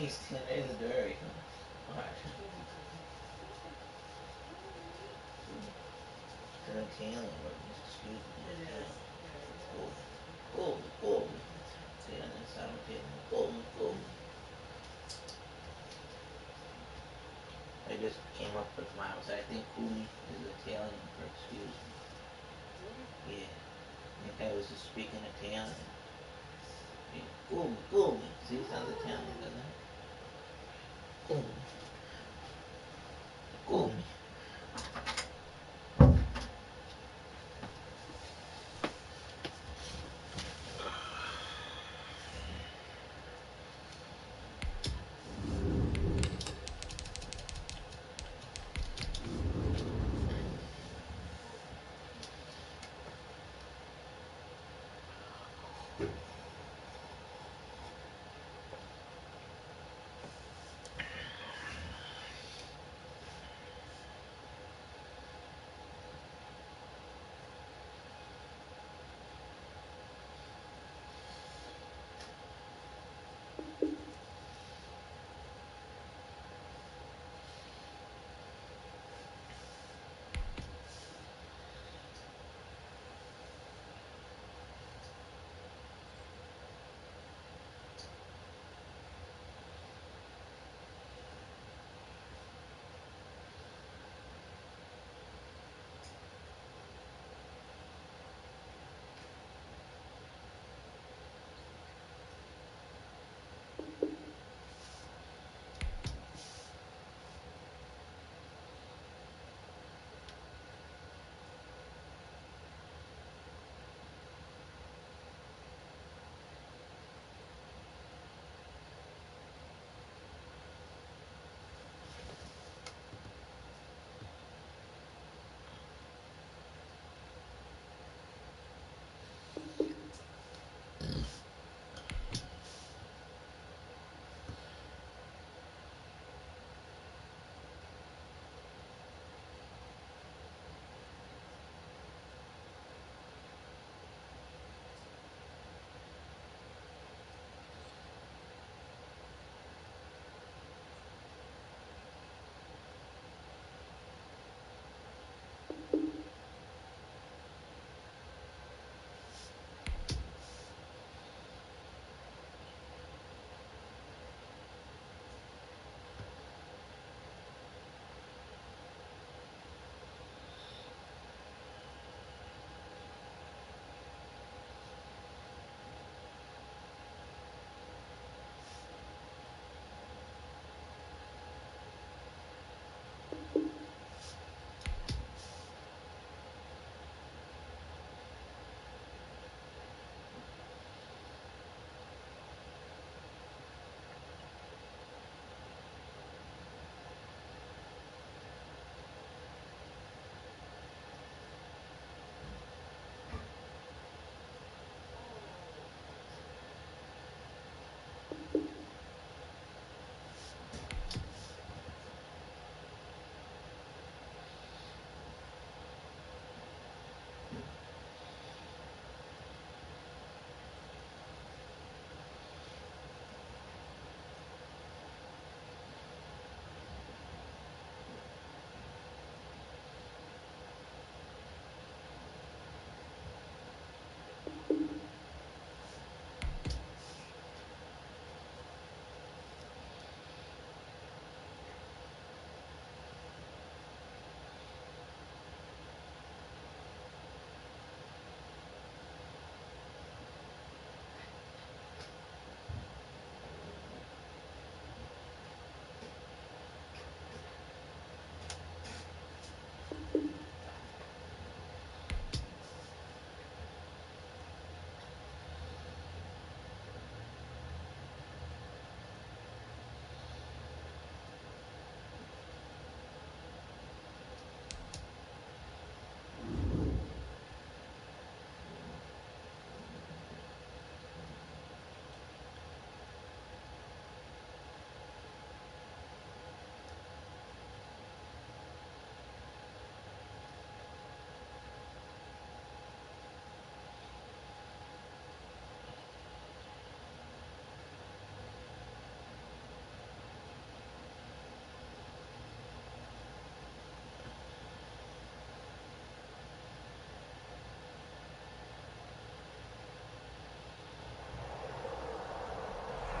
He's standing in the door. Watch. It's an Italian word. Excuse me. It is. Italian. Yeah, it Come, is. come. Italian sound Italian. Come. I just came up with my house. I think coolie is Italian for excuse me. Really? Yeah. I think I was just speaking Italian. Yeah. Come. See, it sounds Italian, doesn't it? Come. Come.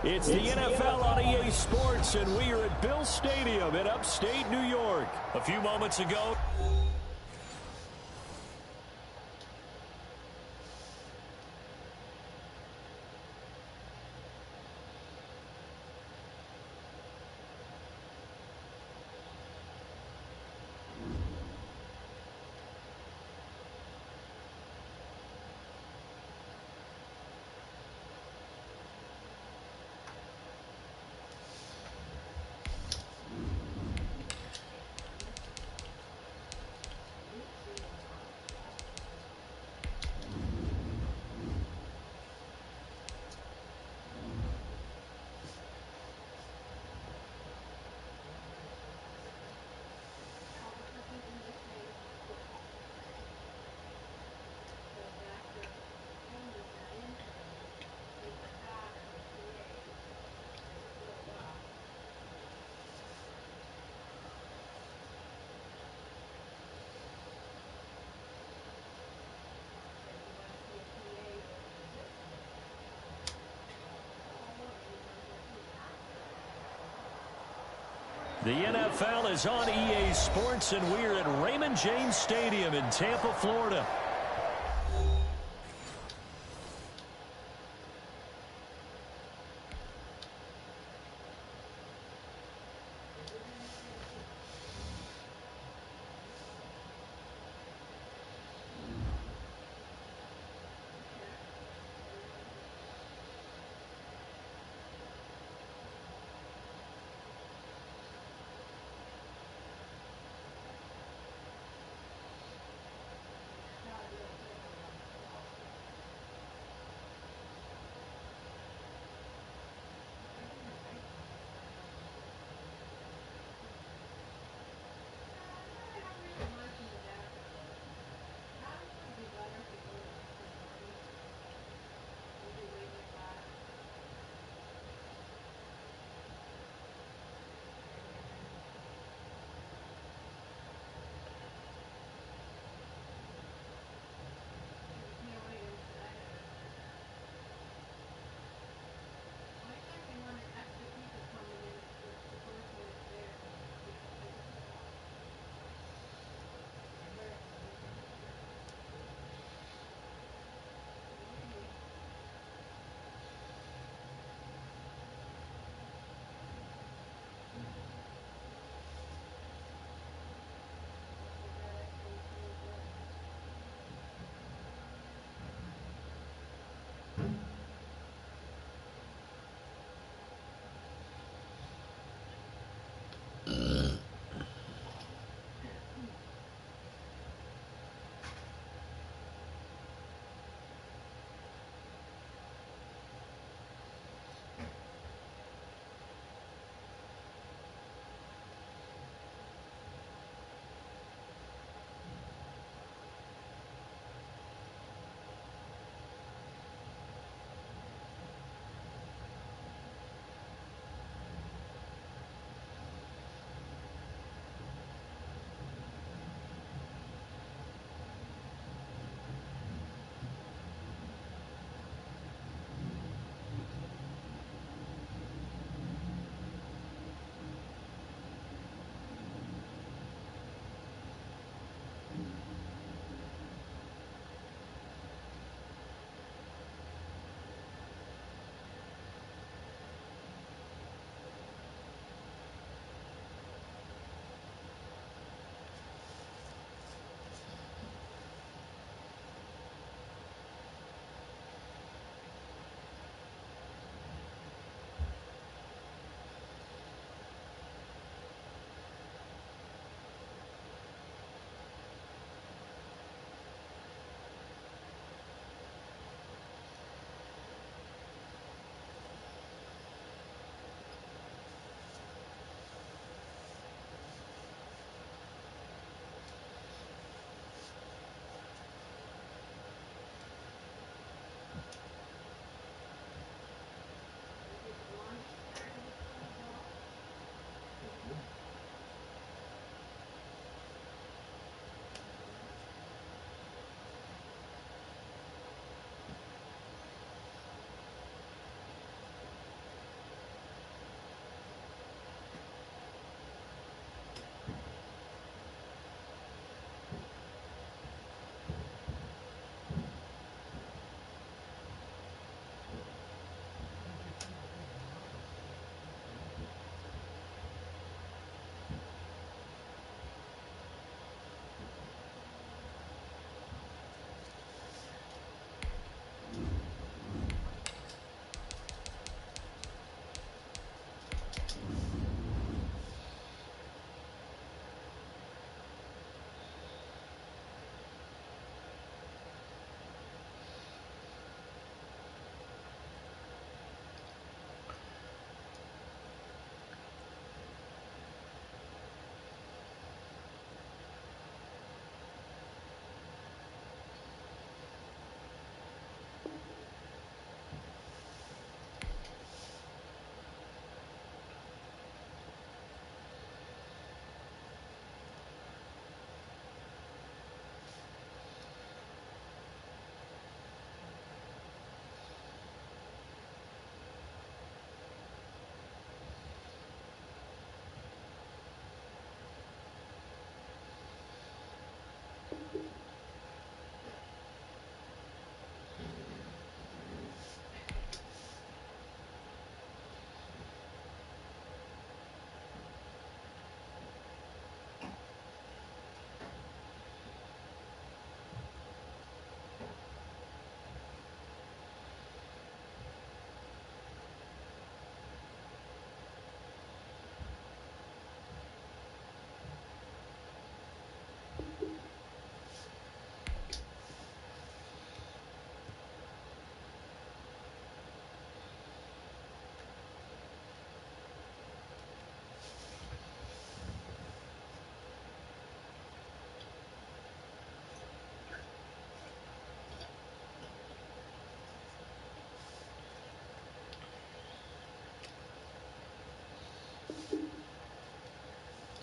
It's the NFL on EA Sports, and we are at Bill Stadium in upstate New York. A few moments ago. The NFL is on EA Sports, and we're at Raymond James Stadium in Tampa, Florida.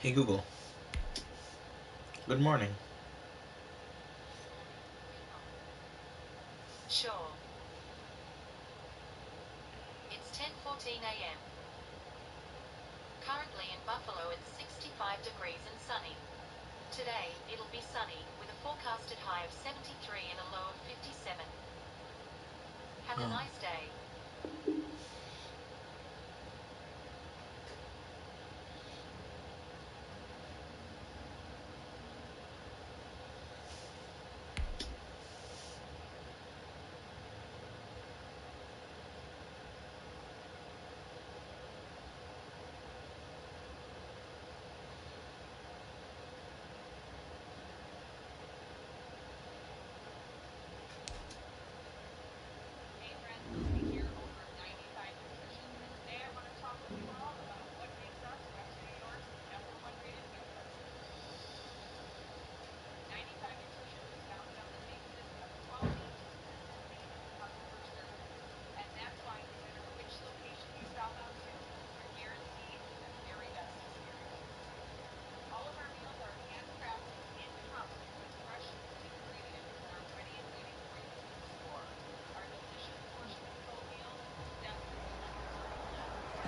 Hey Google. Good morning. Sure. It's 10:14 a.m. Currently in Buffalo it's 65 degrees and sunny. Today, it'll be sunny, with a forecasted high of 73 and a low of 57. Have a nice day.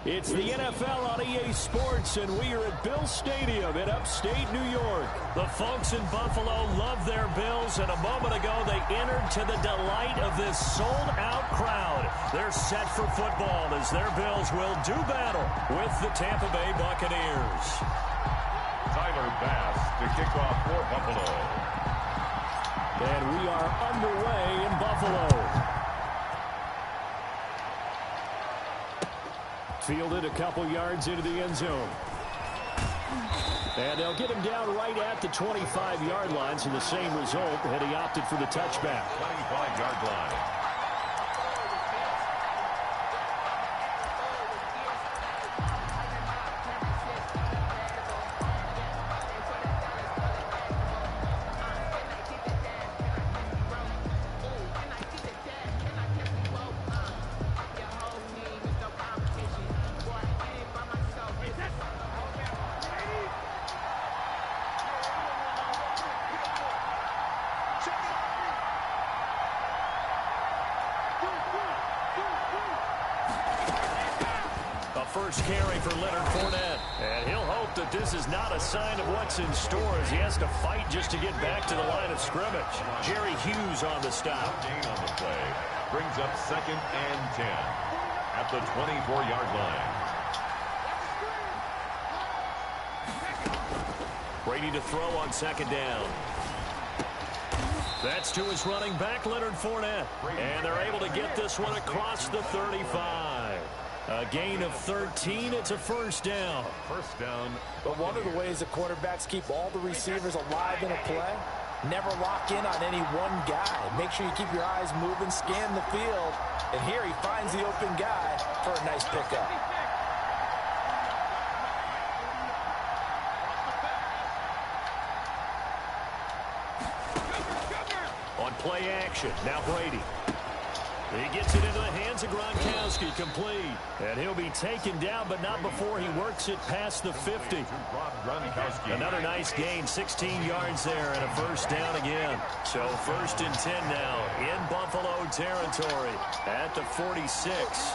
It's the NFL on EA Sports, and we are at Bill Stadium in upstate New York. The folks in Buffalo love their Bills, and a moment ago they entered to the delight of this sold-out crowd. They're set for football as their Bills will do battle with the Tampa Bay Buccaneers. Tyler Bass to kick off for Buffalo. And we are underway in Buffalo. Fielded a couple yards into the end zone. And they'll get him down right at the 25-yard line, so the same result, and he opted for the touchback. 25-yard line. First carry for Leonard Fournette. And he'll hope that this is not a sign of what's in store as he has to fight just to get back to the line of scrimmage. Jerry Hughes on the stop. Gain on the play. Brings up 2nd and 10 at the 24-yard line. Brady to throw on 2nd down. That's to his running back, Leonard Fournette. And they're able to get this one across the 35. A gain of 13. It's a first down. First down. But one of the ways the quarterbacks keep all the receivers alive in a play, never lock in on any one guy. Make sure you keep your eyes moving, scan the field. And here he finds the open guy for a nice pickup. On play action, now Brady. He gets it into the hands of Gronkowski, complete. And he'll be taken down, but not before he works it past the 50. Another nice gain, 16 yards there, and a first down again. So 1st and 10 now in Buffalo territory at the 46.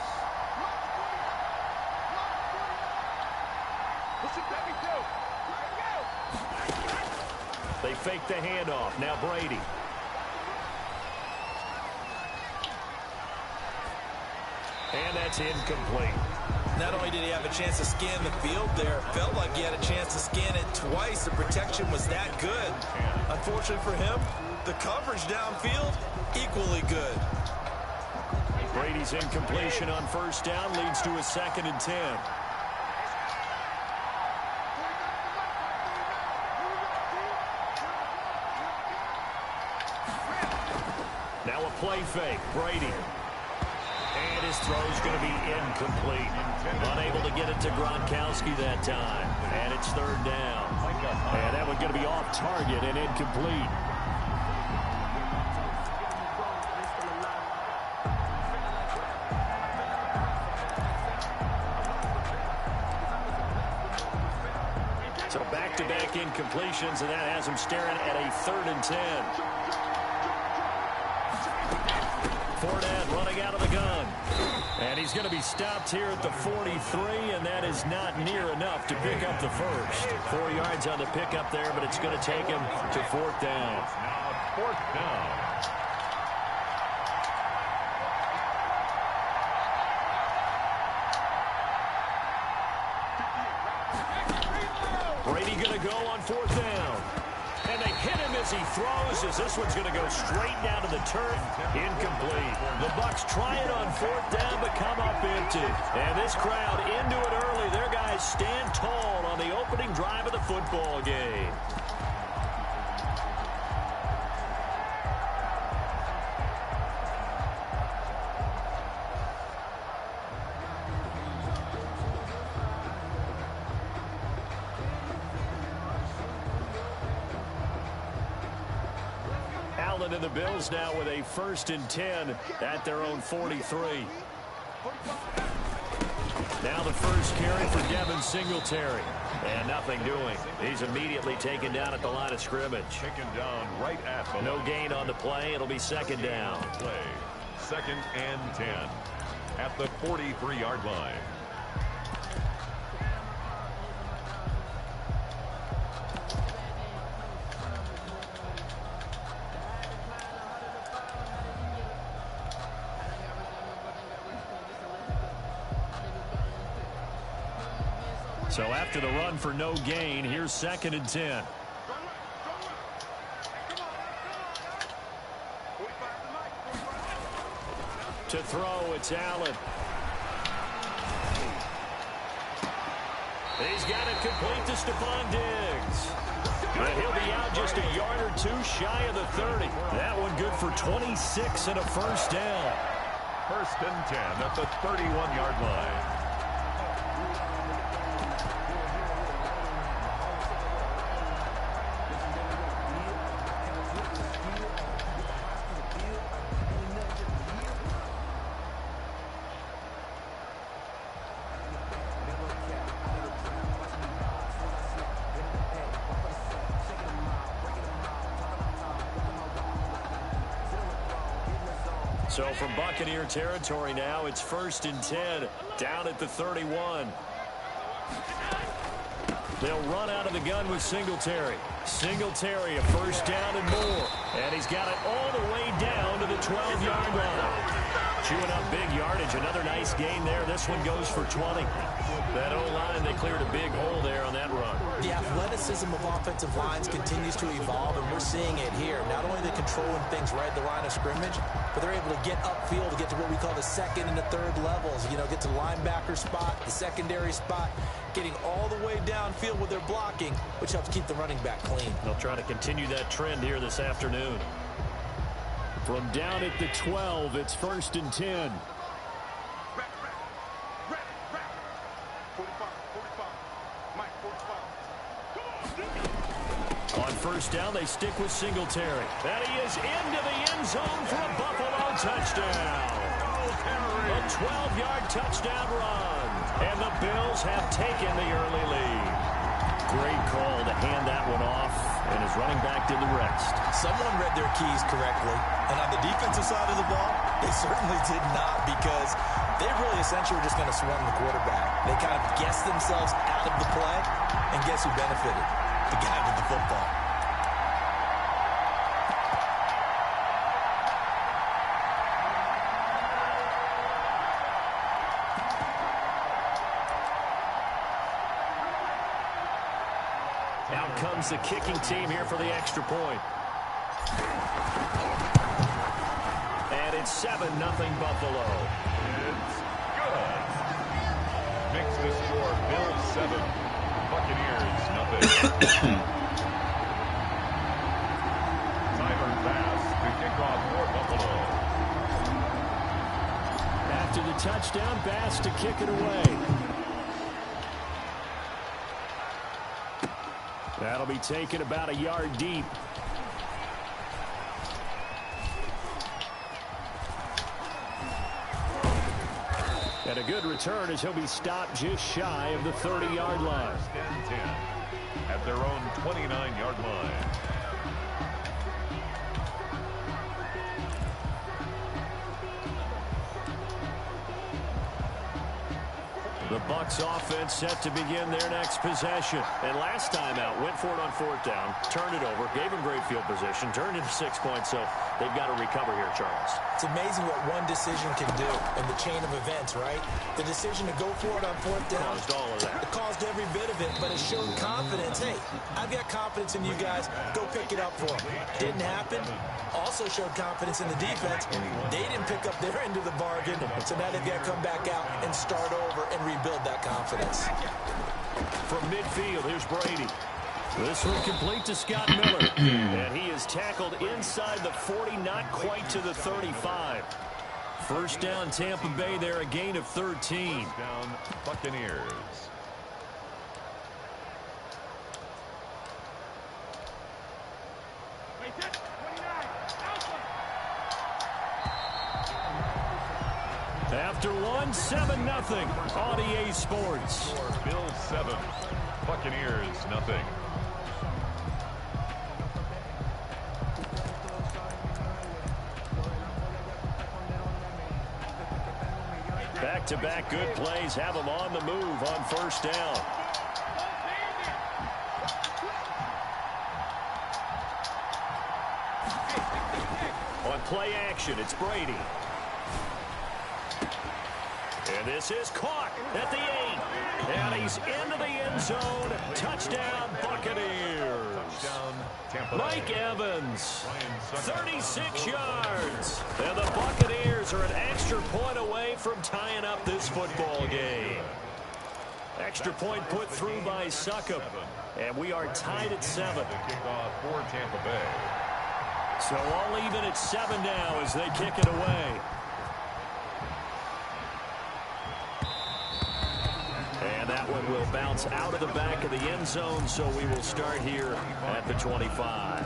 They fake the handoff. Now Brady. And that's incomplete. Not only did he have a chance to scan the field there, it felt like he had a chance to scan it twice. The protection was that good. Unfortunately for him, the coverage downfield, equally good. Brady's incompletion on first down leads to a 2nd and 10. Now a play fake. Brady. And his throw's going to be incomplete. Unable to get it to Gronkowski that time. And it's 3rd down. And that one's going to be off target and incomplete. So back incompletions, and that has him staring at a 3rd and 10. Fournette running out of the gun. And he's going to be stopped here at the 43, and that is not near enough to pick up the first. 4 yards on the pickup there, but it's going to take him to 4th down. Now 4th down. Brady going to go on 4th down. And they hit him as he throws, as this one's going to go straight down to the turf. Incomplete. The Bucs try it on 4th down, but come up empty. And this crowd into it early. Their guys stand tall on the opening drive of the football game. And the Bills now with a 1st and 10 at their own 43. Now the first carry for Devin Singletary. And nothing doing. He's immediately taken down at the line of scrimmage. Taken down right at the No gain on the play. It'll be 2nd down. Play. 2nd and 10 at the 43-yard line. So after the run for no gain, here's 2nd and 10. To throw, it's Allen. He's got it complete to Stephon Diggs. And he'll be out just a yard or 2 shy of the 30. That one good for 26 and a 1st down. 1st and 10 at the 31-yard line. So from Buccaneer territory now, it's 1st and 10 down at the 31. They'll run out of the gun with Singletary. Singletary, a 1st down and more. And he's got it all the way down to the 12-yard line. Chewing up big yardage. Another nice gain there. This one goes for 20. That O-line, they cleared a big hole there on that run. The athleticism of offensive lines continues to evolve, and we're seeing it here. Not only are they controlling things right at the line of scrimmage, but they're able to get upfield to get to what we call the 2nd and the 3rd levels. You know, get to the linebacker spot, the secondary spot, getting all the way downfield with their blocking, which helps keep the running back clean. They'll try to continue that trend here this afternoon. From down at the 12, it's 1st and 10. On 1st down, they stick with Singletary. And he is into the end zone for a Buffalo touchdown. A 12-yard touchdown run. And the Bills have taken the early lead. Great call to hand that one off. And his running back did the rest. Someone read their keys correctly. And on the defensive side of the ball, they certainly did not, because they really essentially were just going to swarm the quarterback. They kind of guessed themselves out of the play, and guess who benefited? The guy with the football. Out comes the kicking team here for the extra point. And it's 7-0 Buffalo. It's good. Makes the score Bills 7, Buccaneers nothing. Tyler Bass to kick off for Buffalo. After the touchdown, Bass to kick it away. That'll be taken about a yard deep. And a good return as he'll be stopped just shy of the 30-yard line. 1st and 10. at their own 29-yard line. The Bucs offense set to begin their next possession. And last time out, went for it on 4th down, turned it over, gave them great field position, turned into 6 points, so they've got to recover here, Charles. It's amazing what one decision can do in the chain of events, right? The decision to go for it on 4th down. Caused all of that. It caused every bit of it, but it showed confidence. Hey, I've got confidence in you guys. Go pick it up for them. Didn't happen. Also showed confidence in the defense. They didn't pick up their end of the bargain, so now they've got to come back out and start over and rebuild that confidence. From midfield, here's Brady. This one complete to Scott Miller. And he is tackled inside the 40, not quite to the 35. First down, Tampa Bay there, a gain of 13. First down, Buccaneers. After one, 7-0 on EA Sports. Bills 7, Buccaneers nothing. Back-to-back good plays have them on the move on first down. On play action, it's Brady. And this is caught at the 8. And he's into the end zone. Touchdown, Buccaneers. Touchdown, Tampa Bay. Mike Evans, 36 yards. And the Buccaneers are an extra point away from tying up this football game. Extra point put through by Succop. And we are tied at 7. Kickoff for Tampa Bay. So all even at 7 now as they kick it away. And that one will bounce out of the back of the end zone, so we will start here at the 25.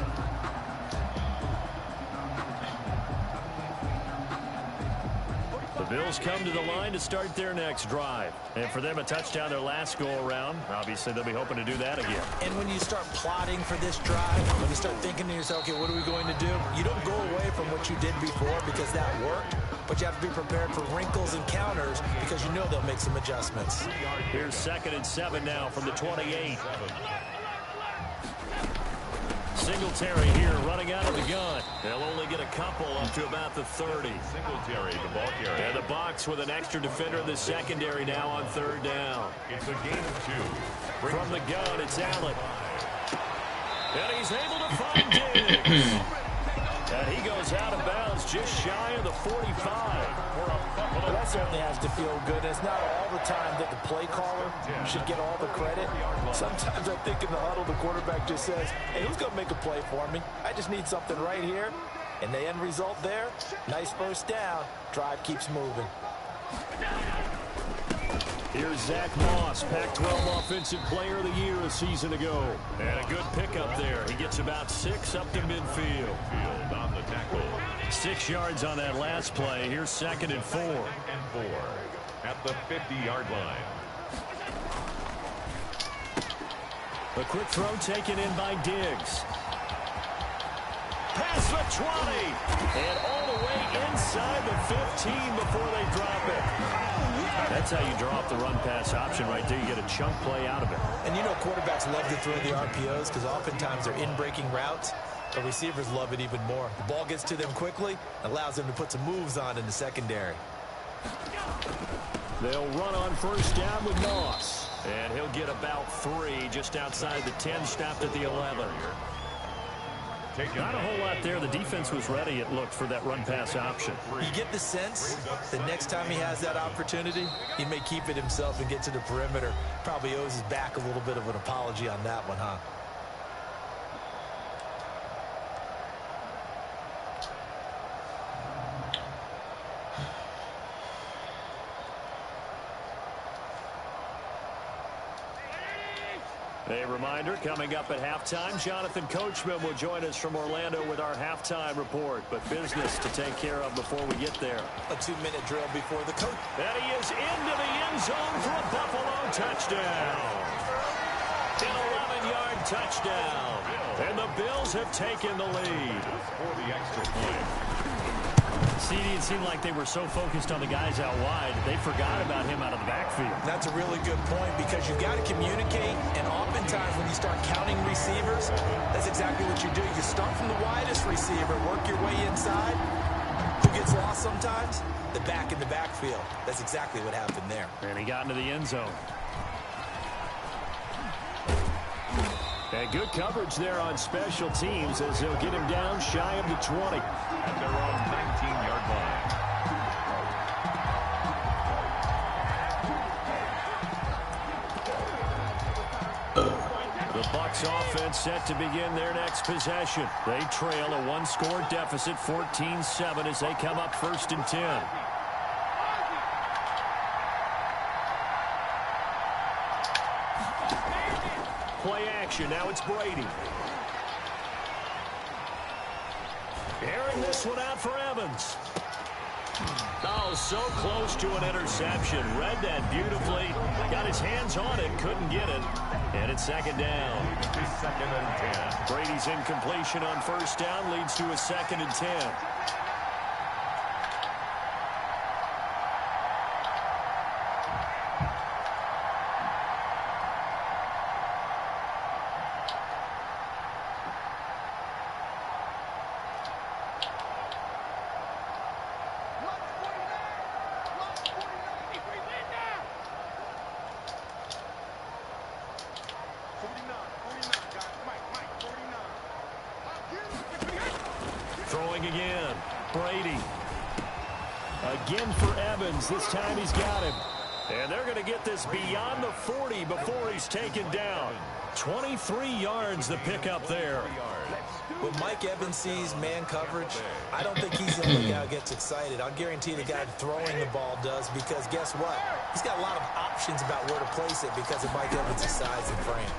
The Bills come to the line to start their next drive. And for them, a touchdown their last go-around. Obviously, they'll be hoping to do that again. And when you start plotting for this drive, when you start thinking to yourself, okay, what are we going to do? You don't go away from what you did before because that worked. But you have to be prepared for wrinkles and counters because you know they'll make some adjustments. Here's 2nd and 7 now from the 28. Singletary here running out of the gun. They'll only get a couple up to about the 30. Singletary, the ball carrier. And the Bucs with an extra defender in the secondary now on 3rd down. It's a gain of 2. From the gun, it's Allen. And he's able to find Diggs. And he goes out of bounds just shy of the 45. But that certainly has to feel good. It's not all the time that the play caller should get all the credit. Sometimes I think in the huddle, the quarterback just says, hey, who's going to make a play for me? I just need something right here. And the end result there, nice first down. Drive keeps moving. Here's Zach Moss, Pac-12 Offensive Player of the Year a season ago. And a good pickup there. He gets about 6 up to midfield. On the tackle. 6 yards on that last play. Here's 2nd and 4. And 4 at the 50-yard line. A quick throw taken in by Diggs. Past the 20. And all the way inside the 15 before they drop it. That's how you drop the run-pass option right there. You get a chunk play out of it. And you know quarterbacks love to throw the RPOs because oftentimes they're in-breaking routes. But receivers love it even more. The ball gets to them quickly, allows them to put some moves on in the secondary. They'll run on first down with Moss. And he'll get about 3 just outside the 10, stopped at the 11. Not a whole lot there. The defense was ready, it looked, for that run-pass option. You get the sense that next time he has that opportunity, he may keep it himself and get to the perimeter. Probably owes his back a little bit of an apology on that one, huh? A reminder, coming up at halftime, Jonathan Coachman will join us from Orlando with our halftime report. But business to take care of before we get there. A 2-minute drill before the coach. And he is into the end zone for a Buffalo touchdown. An 11-yard touchdown. And the Bills have taken the lead. For the extra point. CD, it seemed like they were so focused on the guys out wide, they forgot about him out of the backfield. That's a really good point because you've got to communicate, and oftentimes when you start counting receivers, that's exactly what you do. You start from the widest receiver, work your way inside. Who gets lost sometimes? The back in the backfield. That's exactly what happened there. And he got into the end zone. And good coverage there on special teams as they'll get him down shy of the 20. At their own 19-yard line. The Bucs offense set to begin their next possession. They trail a one-score deficit, 14-7, as they come up 1st and 10. Play action. Now it's Brady. Airing this one out for Evans. Oh, so close to an interception. Read that beautifully. Got his hands on it. Couldn't get it. And it's 2nd down. 2nd and 10. Brady's incompletion on 1st down leads to a 2nd and 10. Throwing again. Brady. Again for Evans. This time he's got him. And they're going to get this beyond the 40 before he's taken down. 23 yards the pickup there. When Mike Evans sees man coverage, I don't think he's the only guy who gets excited. I'll guarantee the guy throwing the ball does, because guess what? He's got a lot of options about where to place it because of Mike Evans' size and frame.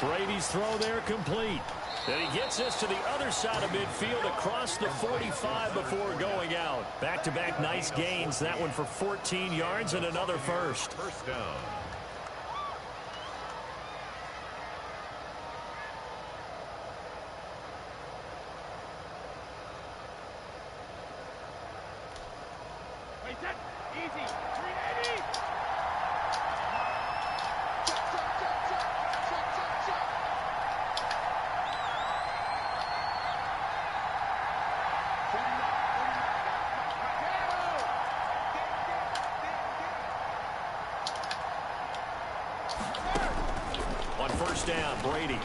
Brady's throw there complete. And he gets us to the other side of midfield across the 45 before going out. Back-to-back nice gains. That one for 14 yards and another first. First down. Easy. 380. On 1st down, Brady.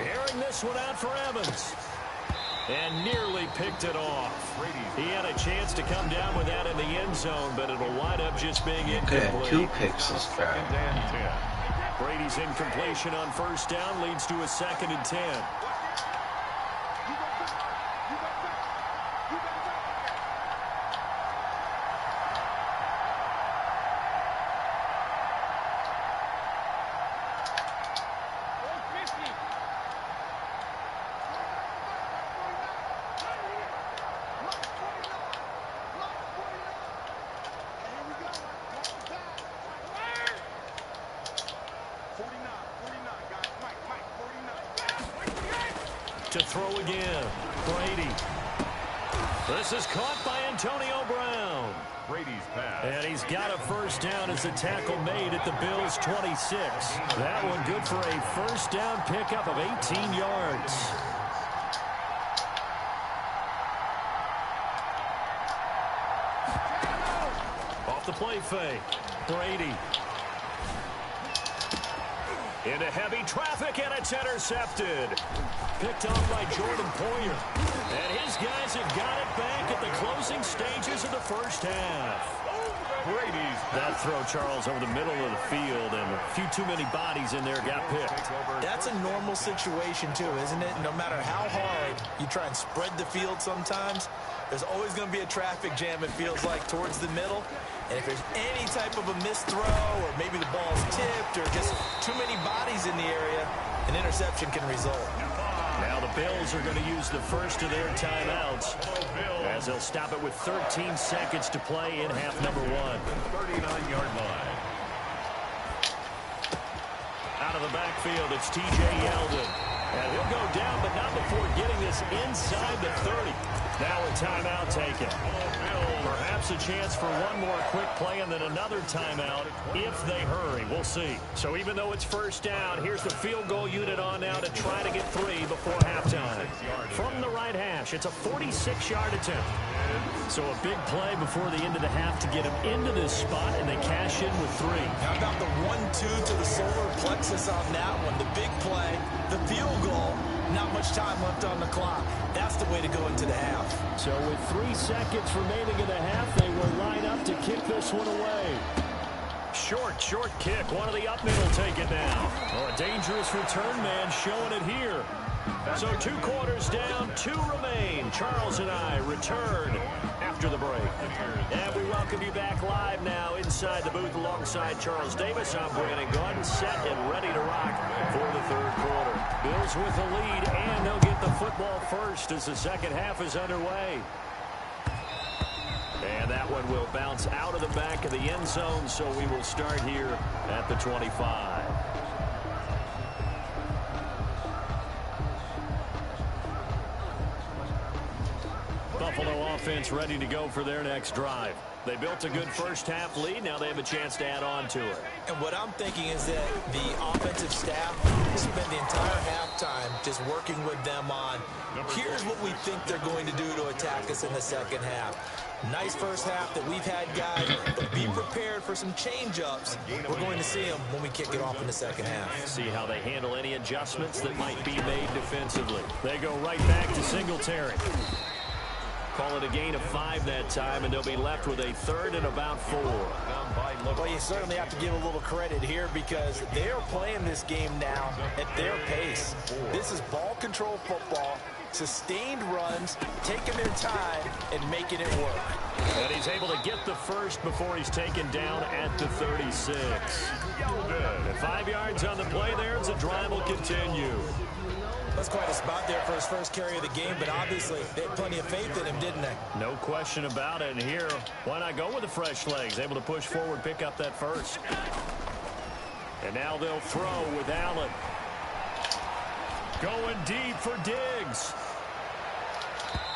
Airing this one out for Evans. And nearly picked it off. He had a chance to come down with that in the end zone, but it'll wind up just being incomplete. 2 picks this guy. Brady's incompletion on 1st down leads to a 2nd and 10. To throw again. Brady. This is caught by Antonio Brown. Brady's pass. And he's got a 1st down as the tackle made at the Bills' 26. That one good for a 1st down pickup of 18 yards. Off the play fake. Brady. Into heavy traffic, and it's intercepted. Picked off by Jordan Poyer. And his guys have got it back at the closing stages of the 1st half. Brady's That throw, Charles, over the middle of the field, and a few too many bodies in there got picked. That's a normal situation, too, isn't it? No matter how hard you try and spread the field sometimes, there's always going to be a traffic jam, it feels like, towards the middle. And if there's any type of a missed throw, or maybe the ball's tipped, or just too many bodies in the area, an interception can result. Now the Bills are going to use the first of their timeouts as they'll stop it with 13 seconds to play in half number 1. 39-yard line. Out of the backfield, it's T.J. Yeldon. And he'll go down, but not before getting this inside the 30. Now a timeout taken. Perhaps a chance for one more quick play and then another timeout if they hurry. We'll see. So even though it's first down, here's the field goal unit on now to try to get 3 before halftime. From the right hash, it's a 46-yard attempt. So a big play before the end of the half to get him into this spot, and they cash in with 3. How about the 1-2 to the solar plexus on that one? The big play, the field goal, not much time left on the clock. That's the way to go into the half. So with 3 seconds remaining in the half, they will line up to kick this one away. Short kick. One of the up middle take it now. Oh, a dangerous return man showing it here. So 2 quarters down, 2 remain. Charles and I return after the break. And we welcome you back live now inside the booth alongside Charles Davis. I'm Brandon Gordon, set and ready to rock for the third quarter. Bills with the lead, and they'll get the football first as the second half is underway. And that one will bounce out of the back of the end zone, so we will start here at the 25. Buffalo offense ready to go for their next drive. They built a good first half lead. Now they have a chance to add on to it. And what I'm thinking is that the offensive staff spent the entire halftime just working with them on, here's what we think they're going to do to attack us in the second half. Nice first half that we've had, guys, but be prepared for some change-ups. We're going to see them when we kick it off in the second half. See how they handle any adjustments that might be made defensively. They go right back to Singletary. Call it a gain of 5 that time, and they'll be left with a 3rd and about 4. Well, you certainly have to give a little credit here because they are playing this game now at their pace. This is ball control football, sustained runs, taking their time, and making it work. And he's able to get the first before he's taken down at the 36. And 5 yards on the play there as the drive will continue. That's quite a spot there for his first carry of the game, but obviously they had plenty of faith in him, didn't they? No question about it. And here, why not go with the fresh legs? Able to push forward, pick up that first. And now they'll throw with Allen. Going deep for Diggs.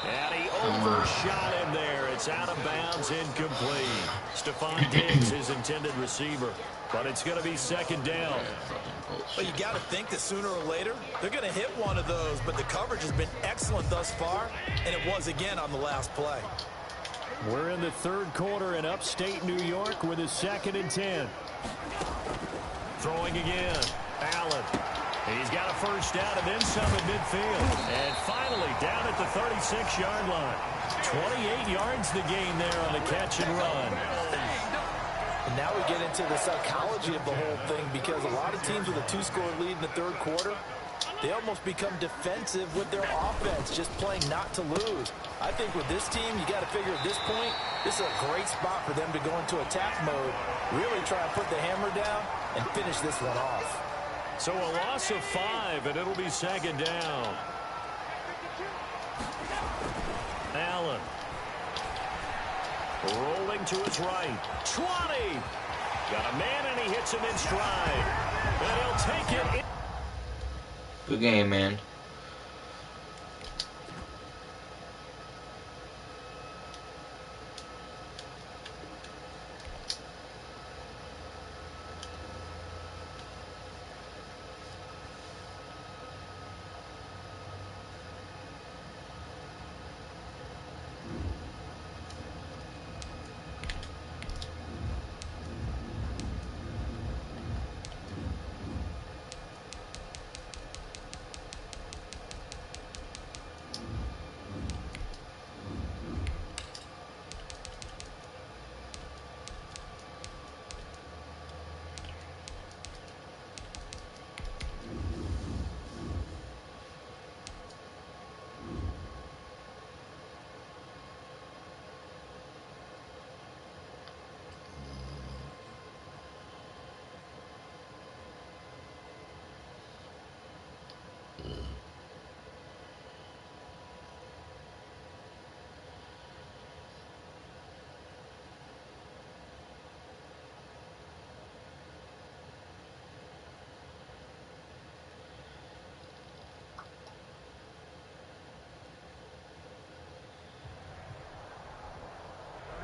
And he overshot him there. It's out of bounds, incomplete. Stephon Diggs, his intended receiver. But it's going to be second down. Well, you got to think that sooner or later they're going to hit one of those, but the coverage has been excellent thus far, and it was again on the last play. We're in the third quarter in upstate New York with a 2nd and 10. Throwing again. Allen. He's got a first down and then some at midfield. And finally down at the 36-yard line. 28 yards the gain there on the catch and run. And now we get into the psychology of the whole thing because a lot of teams with a 2-score lead in the third quarter, they almost become defensive with their offense, just playing not to lose. I think with this team, you got to figure at this point, this is a great spot for them to go into attack mode, really try and put the hammer down and finish this one off. So a loss of 5, and it'll be second down. Allen. Rolling to his right. 20. Got a man, and he hits him in stride. And he'll take it. Good game, man.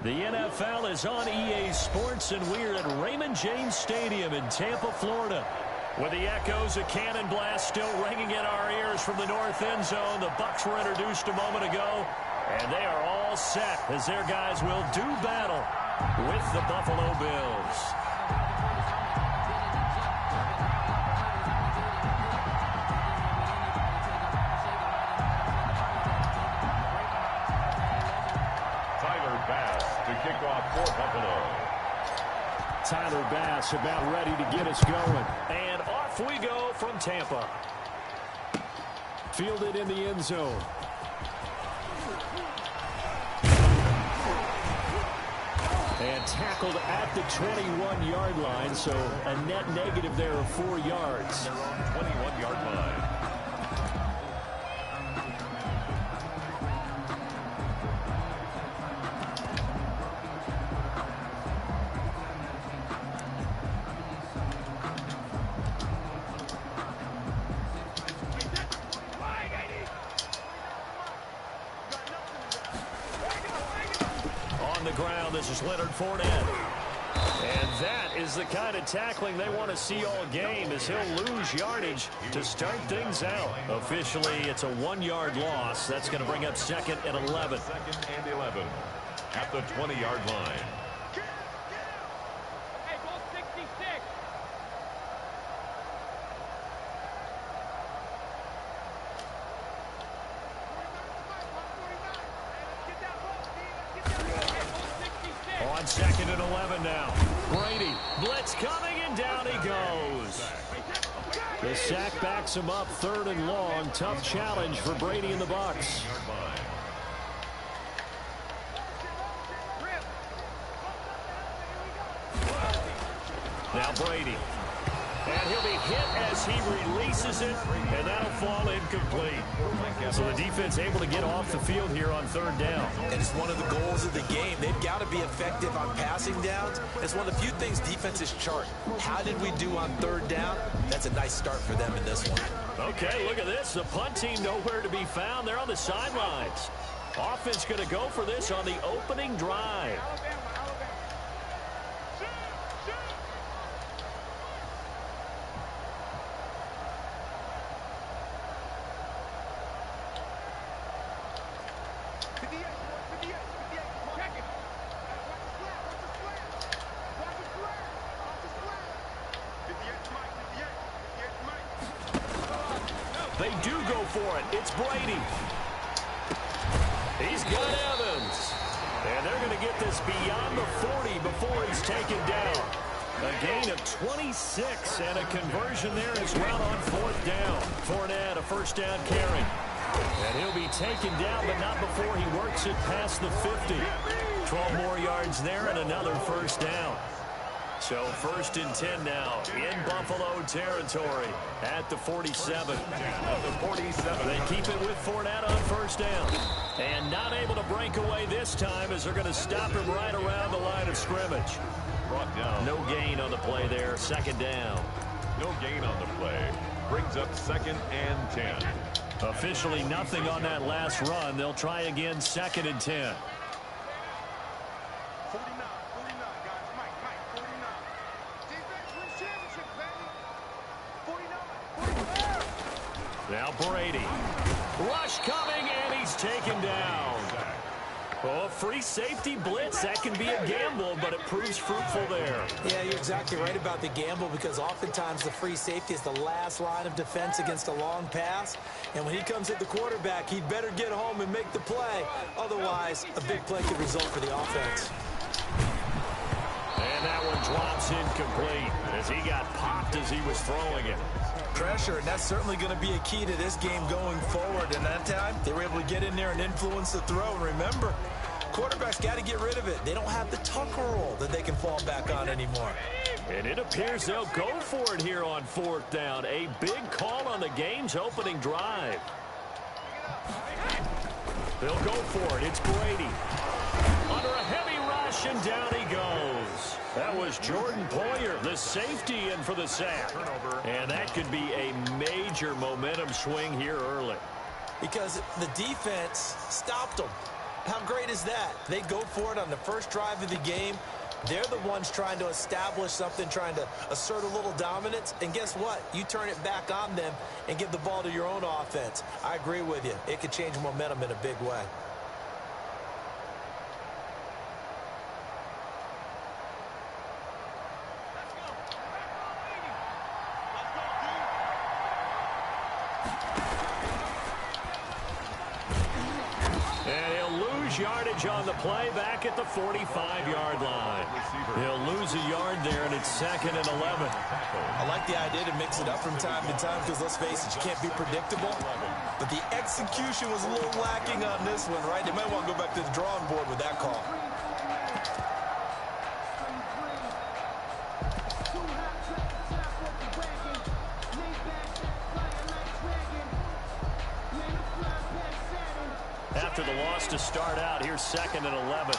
The NFL is on EA Sports, and we're at Raymond James Stadium in Tampa, Florida. With the echoes of cannon blast still ringing in our ears from the north end zone, the Bucs were introduced a moment ago, and they are all set as their guys will do battle with the Buffalo Bills. To kick off for Buffalo. Tyler Bass about ready to get us going. And off we go from Tampa. Fielded in the end zone. And tackled at the 21-yard line, so a net negative there of 4 yards. 21-yard line. This is Leonard Fournette. And that is the kind of tackling they want to see all game, as he'll lose yardage to start things out. Officially, it's a 1-yard loss. That's going to bring up 2nd and 11. 2nd and 11 at the 20-yard line. Hey, go 66. On 2nd and 11 now. Brady, blitz coming, and down he goes. The sack backs him up, 3rd and long. Tough challenge for Brady and the Bucs. Now Brady. And he'll be hit as he releases it, and that'll fall incomplete. So the defense able to get off the field here on 3rd down. And it's one of the goals of the game. They've got to be effective on passing downs. It's one of the few things defenses chart. How did we do on 3rd down? That's a nice start for them in this one. Okay, look at this. The punt team nowhere to be found. They're on the sidelines. Offense going to go for this on the opening drive. They do go for it. It's Brady. He's got Evans. And they're going to get this beyond the 40 before he's taken down. A gain of 26 and a conversion there as well on 4th down. Fournette, a 1st down carry. And he'll be taken down, but not before he works it past the 50. 12 more yards there and another 1st down. So 1st and 10 now in Buffalo territory at the 47. At the 47. They keep it with Fournette on 1st down. And not able to break away this time as they're going to stop him right around the line of scrimmage. Brought down. No gain on the play there. 2nd down. No gain on the play. Brings up 2nd and 10. Officially nothing on that last run. They'll try again 2nd and 10. 49, guys. Mike, 49. Defense wins championship, baby. 49. Now Brady. Rush coming, and he's taken down. Oh, free safety blitz. That can be a gamble, but it proves fruitful there. Yeah, you're exactly right about the gamble, because oftentimes the free safety is the last line of defense against a long pass. And when he comes at the quarterback, he'd better get home and make the play. Otherwise, a big play could result for the offense. And that one drops incomplete as he got popped as he was throwing it. Pressure, and that's certainly going to be a key to this game going forward. And that time, they were able to get in there and influence the throw. And remember, quarterbacks got to get rid of it. They don't have the Tucker roll that they can fall back on anymore. And it appears they'll go for it here on 4th down. A big call on the game's opening drive. They'll go for it. It's Brady. Under a heavy rush, and down he goes. That was Jordan Poyer, the safety, in for the sack. And that could be a major momentum swing here early. Because the defense stopped them. How great is that? They go for it on the first drive of the game. They're the ones trying to establish something, trying to assert a little dominance. And guess what? You turn it back on them and give the ball to your own offense. I agree with you. It could change momentum in a big way. Yardage on the play back at the 45-yard line. He'll lose a yard there, and it's 2nd and 11. I like the idea to mix it up from time to time because, let's face it, you can't be predictable. But the execution was a little lacking on this one, right? They might want to go back to the drawing board with that call. After the loss to start out, here's 2nd and 11.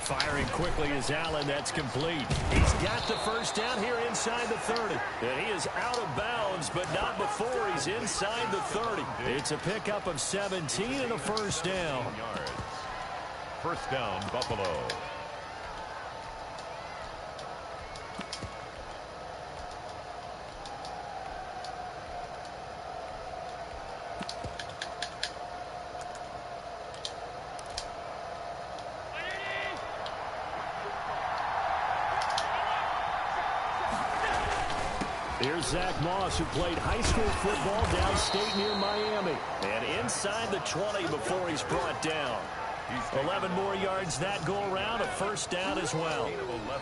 Firing quickly is Allen. That's complete. He's got the first down here inside the 30. And he is out of bounds, but not before he's inside the 30. It's a pickup of 17 and a first down. First down, Buffalo. Here's Zach Moss, who played high school football downstate near Miami. And inside the 20 before he's brought down. 11 more yards that go around, a first down as well.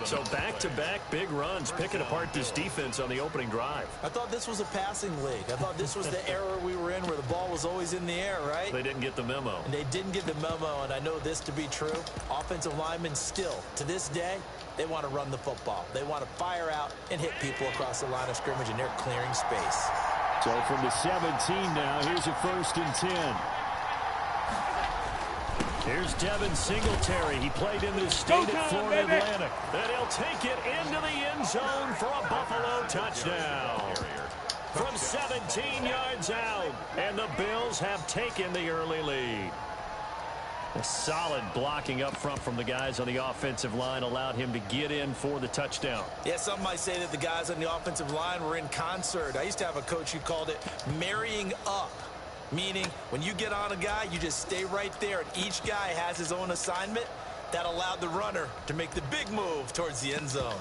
So back-to-back big runs, picking apart this defense on the opening drive. I thought this was a passing league. I thought this was the era we were in where the ball was always in the air, right? They didn't get the memo. And they didn't get the memo, and I know this to be true. Offensive linemen still, to this day, they want to run the football. They want to fire out and hit people across the line of scrimmage, and they're clearing space. So from the 17 now, here's a 1st and 10. Here's Devin Singletary. He played in the state at Florida Atlantic. And he'll take it into the end zone for a Buffalo touchdown. From 17 yards out. And the Bills have taken the early lead. A solid blocking up front from the guys on the offensive line allowed him to get in for the touchdown. Yeah, some might say that the guys on the offensive line were in concert. I used to have a coach who called it marrying up. Meaning, when you get on a guy, you just stay right there, and each guy has his own assignment. That allowed the runner to make the big move towards the end zone.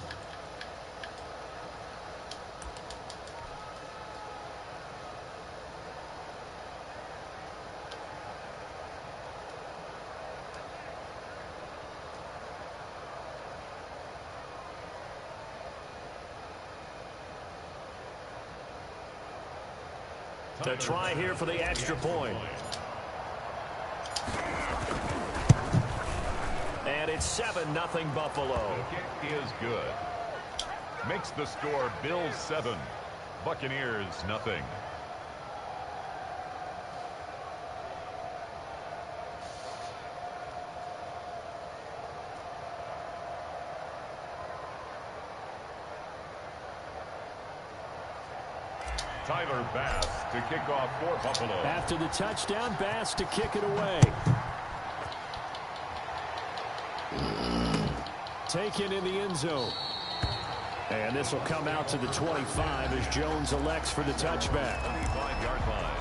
To try here for the extra point. And it's 7-0 Buffalo. The kick is good. Makes the score Bills 7, Buccaneers nothing. Tyler Bass to kick off for Buffalo. After the touchdown, Bass to kick it away. Taken in the end zone. And this will come out to the 25 as Jones elects for the touchback. 25-yard line.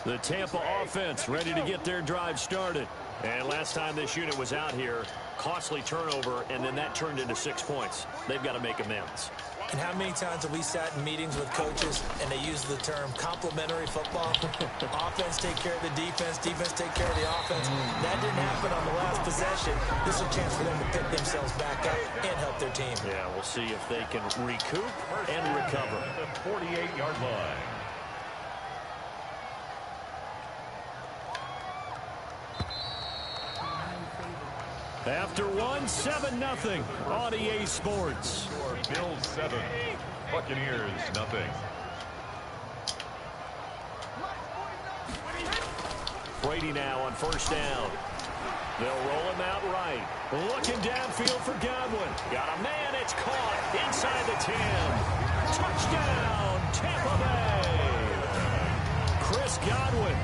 The Tampa offense ready to get their drive started. And last time this unit was out here, costly turnover, and then that turned into 6 points. They've got to make amends. And how many times have we sat in meetings with coaches and they use the term complementary football? Offense take care of the defense, defense take care of the offense. That didn't happen on the last possession. This is a chance for them to pick themselves back up and help their team. Yeah, we'll see if they can recoup and recover. At the 48-yard line. After one, 7-0 on EA Sports. Bills 7, Buccaneers nothing. Brady now on first down. They'll roll him out right. Looking downfield for Godwin. Got a man. It's caught inside the 10. Touchdown, Tampa Bay. Chris Godwin,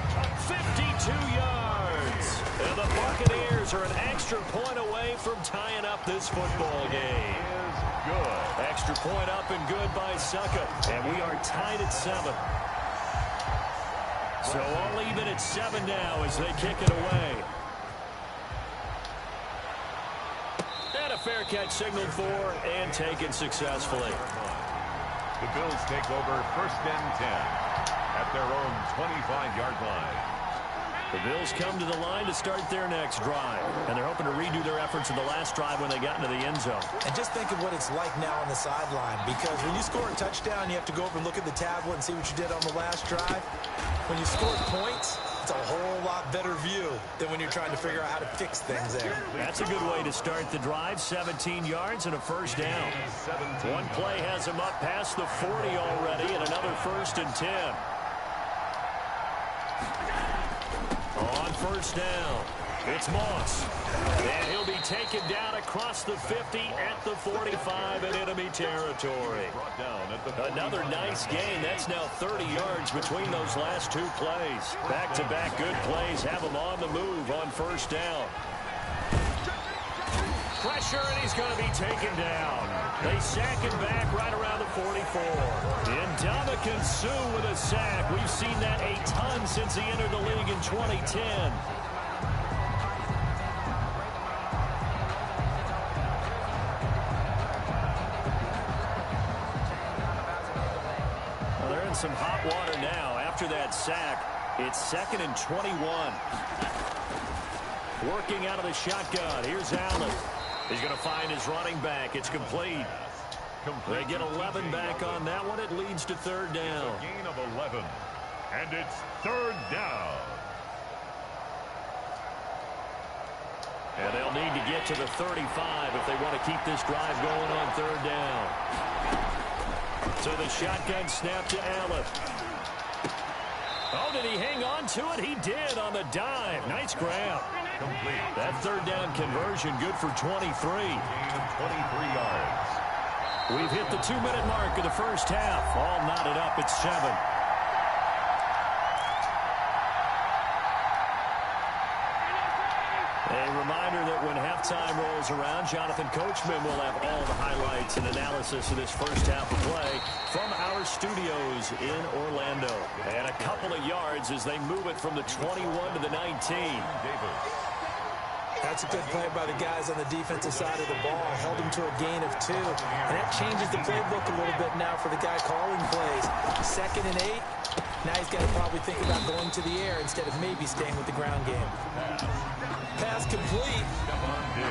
52 yards. And the Buccaneers are an extra point away from tying up this football game. Good. Extra point up and good by Suckup. And we are tied at 7. So all even at 7 now as they kick it away. And a fair catch signaled for and taken successfully. The Bills take over 1st and 10 at their own 25-yard line. The Bills come to the line to start their next drive. And they're hoping to redo their efforts in the last drive when they got into the end zone. And just think of what it's like now on the sideline. Because when you score a touchdown, you have to go over and look at the tablet and see what you did on the last drive. When you score points, it's a whole lot better view than when you're trying to figure out how to fix things there. That's a good way to start the drive. 17 yards and a first down. One play has him up past the 40 already and another 1st and 10. On first down, it's Moss. And he'll be taken down across the 50 at the 45 in enemy territory. Another nice gain. That's now 30 yards between those last 2 plays. Back-to-back good plays have him on the move on first down. Pressure, and he's going to be taken down. They sack him back right around the 44. Ndamukong Suh with a sack. We've seen that a ton since he entered the league in 2010. Well, they're in some hot water now. After that sack, it's 2nd and 21. Working out of the shotgun. Here's Allen. He's going to find his running back. It's complete. They get 11 back on that one. It leads to 3rd down. Gain of 11. And it's 3rd down. And they'll need to get to the 35 if they want to keep this drive going on 3rd down. So the shotgun snap to Allen. Oh, did he hang on to it? He did on the dive. Nice grab. Complete. That 3rd down conversion good for 23. Gain of 23 yards. We've hit the 2-minute mark of the first half. All knotted up at 7. A reminder that when halftime rolls around, Jonathan Coachman will have all the highlights and analysis of this first half of play from our studios in Orlando. And a couple of yards as they move it from the 21 to the 19. That's a good play by the guys on the defensive side of the ball. Held him to a gain of 2. And that changes the playbook a little bit now for the guy calling plays. 2nd and 8. Now he's got to probably think about going to the air instead of maybe staying with the ground game. Pass complete,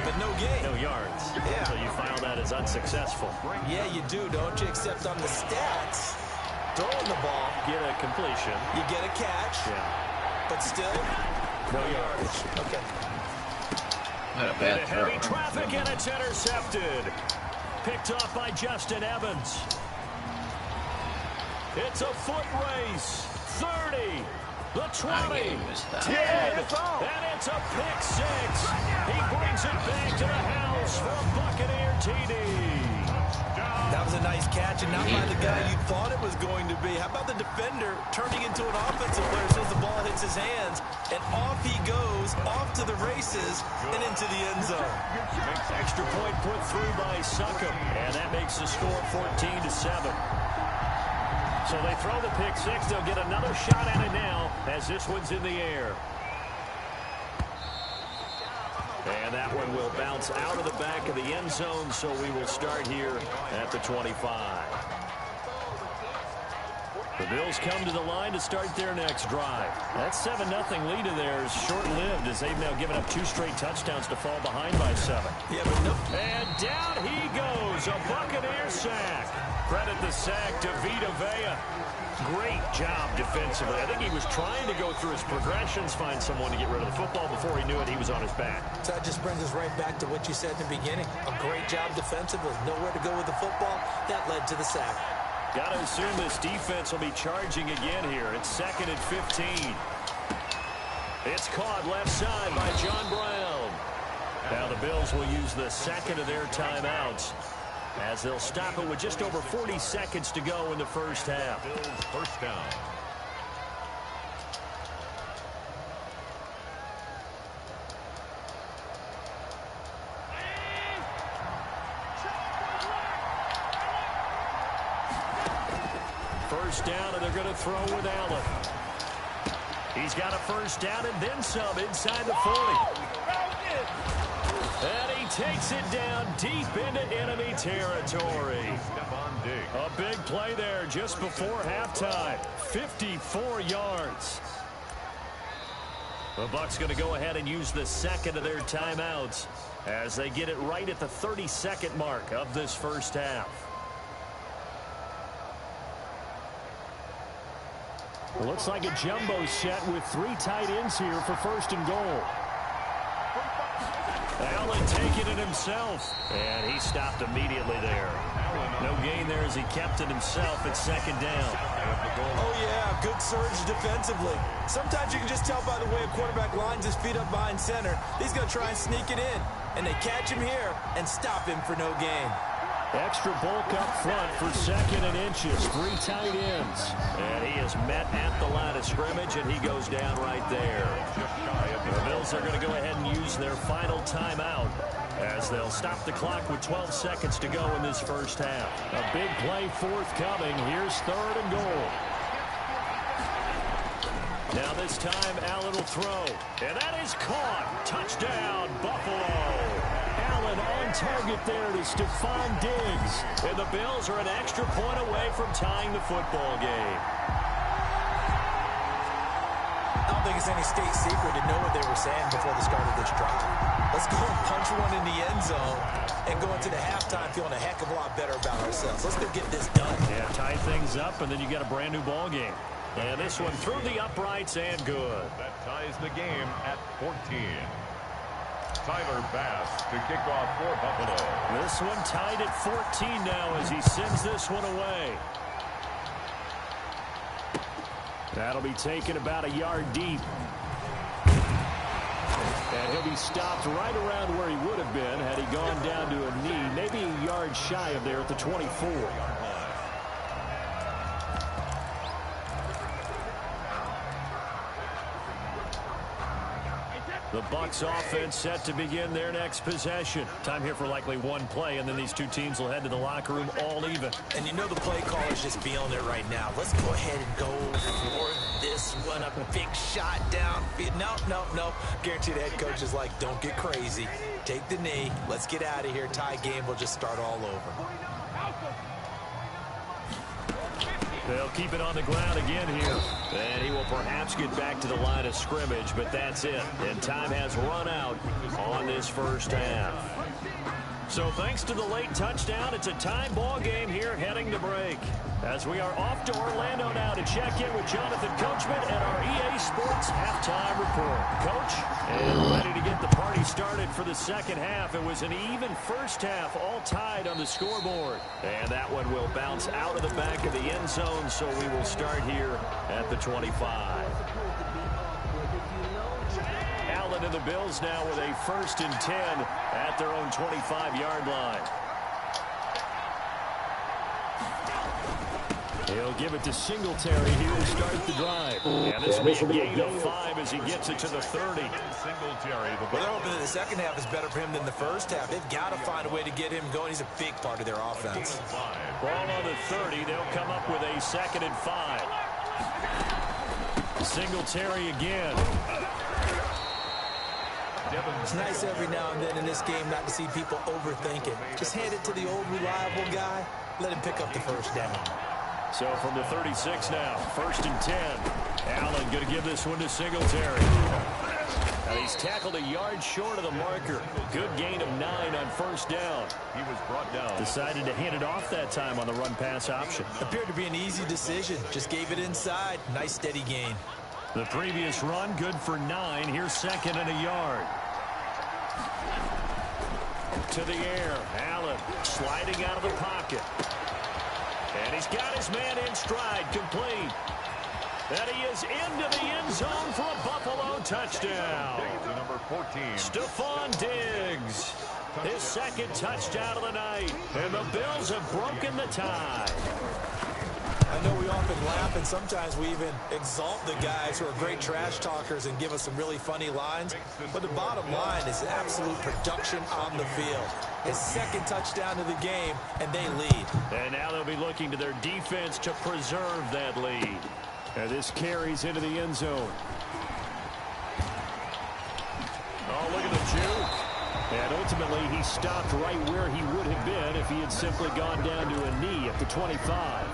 but no gain. No yards. Yeah. So you file that as unsuccessful. Yeah, you do, don't you? Except on the stats, throwing the ball, Get a completion. you get a catch, Yeah. but still, No yardage. okay. Not a bad throw. Heavy traffic, and it's intercepted. Picked off by Justin Evans. It's a foot race. 30. The 20. 10. And it's a pick 6. He brings it back to the house for a Buccaneer TD. That was a nice catch, and not by the guy you thought it was going to be. How about the defender turning into an offensive player as soon as the ball hits his hands, and off he goes, off to the races, and into the end zone. Extra point put through by Suckup, and that makes the score 14-7. So they throw the pick 6. They'll get another shot at it now as this one's in the air. And that one will bounce out of the back of the end zone, so we will start here at the 25. The Bills come to the line to start their next drive. That 7-0 lead of theirs short-lived as they've now given up 2 straight touchdowns to fall behind by 7. Yeah, but no. And down he goes, a Buccaneer sack. Credit the sack to Vita Vea. Great job defensively. I think he was trying to go through his progressions, find someone to get rid of the football. Before he knew it, he was on his back. So that just brings us right back to what you said in the beginning. A great job defensively. Nowhere to go with the football. That led to the sack. Got to assume this defense will be charging again here. It's 2nd and 15. It's caught left side by John Brown. Now the Bills will use the second of their timeouts as they'll stop it with just over 40 seconds to go in the first half. Bills first down. First down, and they're going to throw with Allen. He's got a first down and then some inside the 40. And he takes it down deep into enemy territory. A big play there just before halftime. 54 yards. The Bucs going to go ahead and use the second of their timeouts as they get it right at the 30-second mark of this first half. Looks like a jumbo set with 3 tight ends here for first and goal. Allen taking it himself, and he stopped immediately there. No gain there as he kept it himself at second down. Oh, yeah, good surge defensively. Sometimes you can just tell by the way a quarterback lines his feet up behind center. He's going to try and sneak it in, and they catch him here and stop him for no gain. Extra bulk up front for 2nd and inches. 3 tight ends. And he is met at the line of scrimmage, and he goes down right there. The Bills are going to go ahead and use their final timeout as they'll stop the clock with 12 seconds to go in this first half. A big play forthcoming. Here's 3rd and goal. Now this time, Allen will throw. And that is caught. Touchdown, Buffalo. Allen on target there to Stephon Diggs. And the Bills are an extra point away from tying the football game. I don't think it's any state secret to know what they were saying before the start of this drive. Let's go and punch one in the end zone and go into the halftime feeling a heck of a lot better about ourselves. Let's go get this done. Yeah, tie things up, and then you get a brand new ball game. And this one through the uprights and good. That ties the game at 14. Tyler Bass to kick off for Buffalo. This one tied at 14 now as he sends this one away. That'll be taken about a yard deep. And he'll be stopped right around where he would have been had he gone down to a knee, maybe a yard shy of there at the 24. The Bucs offense set to begin their next possession. Time here for likely one play, and then these two teams will head to the locker room all even. And you know the play caller's just feeling it right now. Let's go ahead and go for this one. A big shot downfield. No. Guarantee the head coach is like, don't get crazy. Take the knee. Let's get out of here. Tie game will just start all over. They'll keep it on the ground again here. And he will perhaps get back to the line of scrimmage, but that's it. And time has run out on this first half. So thanks to the late touchdown, it's a tie ball game here heading to break. As we are off to Orlando now to check in with Jonathan Coachman at our EA Sports Halftime Report. Coach, and ready to get the party started for the second half. It was an even first half, all tied on the scoreboard. And that one will bounce out of the back of the end zone, so we will start here at the 25. Allen and the Bills now with a 1st and 10 at their own 25-yard line. He'll give it to Singletary here to start the drive. And this will be a gain of 5 as he gets it to the 30. Singletary. Well, they're hoping that the second half is better for him than the first half. They've got to find a way to get him going. He's a big part of their offense. Ball on the 30. They'll come up with a 2nd and 5. Singletary again. It's nice every now and then in this game not to see people overthink it. Just hand it to the old reliable guy. Let him pick up the first down. So from the 36 now, 1st and 10. Allen going to give this one to Singletary. And he's tackled a yard short of the marker. Good gain of 9 on first down. He was brought down. Decided to hand it off that time on the run-pass option. Appeared to be an easy decision. Just gave it inside. Nice steady gain. The previous run, good for 9. Here's second and a yard. To the air. Allen sliding out of the pocket. And he's got his man in stride, complete. And he is into the end zone for a Buffalo touchdown. Number 14. Stephon Diggs. His second touchdown of the night. And the Bills have broken the tie. I know we often laugh, and sometimes we even exalt the guys who are great trash talkers and give us some really funny lines. But the bottom line is absolute production on the field. His second touchdown of the game, and they lead. And now they'll be looking to their defense to preserve that lead. And this carries into the end zone. Oh, look at the juke. And ultimately, he stopped right where he would have been if he had simply gone down to a knee at the 25.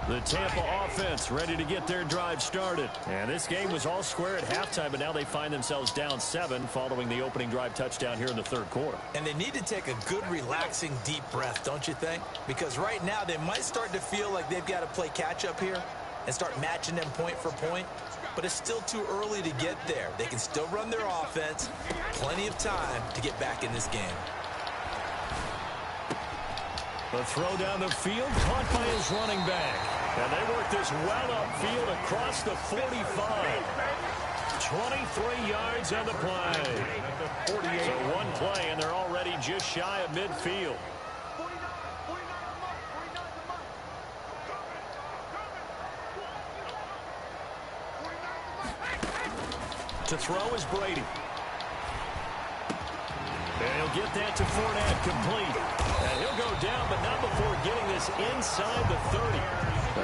The Tampa offense ready to get their drive started. And this game was all square at halftime, but now they find themselves down 7 following the opening drive touchdown here in the third quarter. And they need to take a good, relaxing, deep breath, don't you think? Because right now they might start to feel like they've got to play catch-up here and start matching them point for point. But it's still too early to get there. They can still run their offense. Plenty of time to get back in this game. The throw down the field, caught by his running back. And they work this well upfield across the 45. 23 yards on the play. So one play, and they're already just shy of midfield. To throw is Brady. And he'll get that to Fournette, complete. And he'll go down, but not before getting this inside the 30.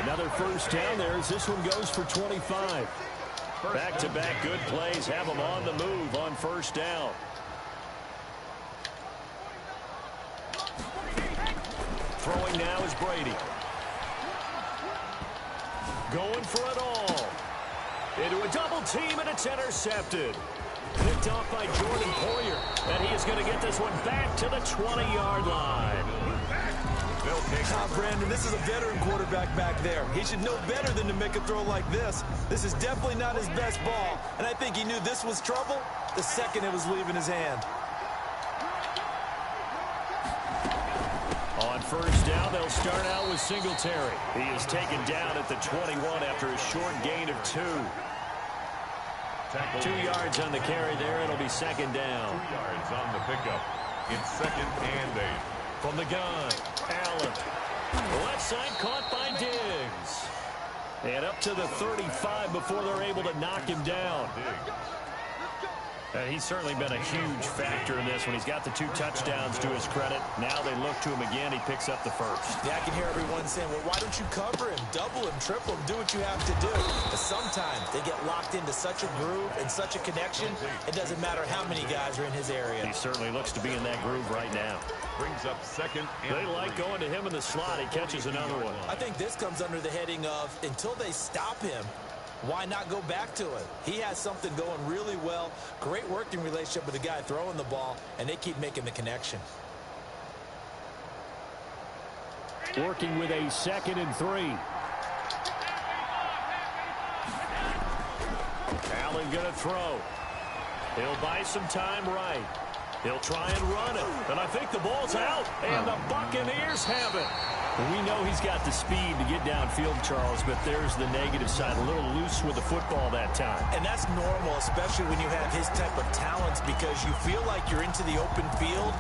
Another first down there as this one goes for 25. Back-to-back good plays have them on the move on first down. Throwing now is Brady. Going for it all. Into a double team, and it's intercepted. Picked off by Jordan Poyer. And he is going to get this one back to the 20-yard line. Brandon, this is a veteran quarterback back there. He should know better than to make a throw like this. This is definitely not his best ball. And I think he knew this was trouble the second it was leaving his hand. On first down, they'll start out with Singletary. He is taken down at the 21 after a short gain of 2. 2 yards on the carry there. It'll be second down. 2 yards on the pickup. It's second and 8. From the gun, Allen. Left side caught by Diggs. And up to the 35 before they're able to knock him down. And he's certainly been a huge factor in this when he's got the 2 touchdowns to his credit. Now they look to him again. He picks up the first. Yeah, I can hear everyone saying, well, why don't you cover him, double him, triple him, do what you have to do. But sometimes they get locked into such a groove and such a connection, it doesn't matter how many guys are in his area. He certainly looks to be in that groove right now. Brings up second and They like going to him in the slot. He catches another one. I think this comes under the heading of, until they stop him, why not go back to it? He has something going really well. Great working relationship with the guy throwing the ball, and they keep making the connection. Working with a 2nd and 3. Allen going to throw. He'll buy some time right. He'll try and run it. And I think the ball's out. And the Buccaneers have it. We know he's got the speed to get downfield, Charles, but there's the negative side. A little loose with the football that time. And that's normal, especially when you have his type of talents, because you feel like you're into the open field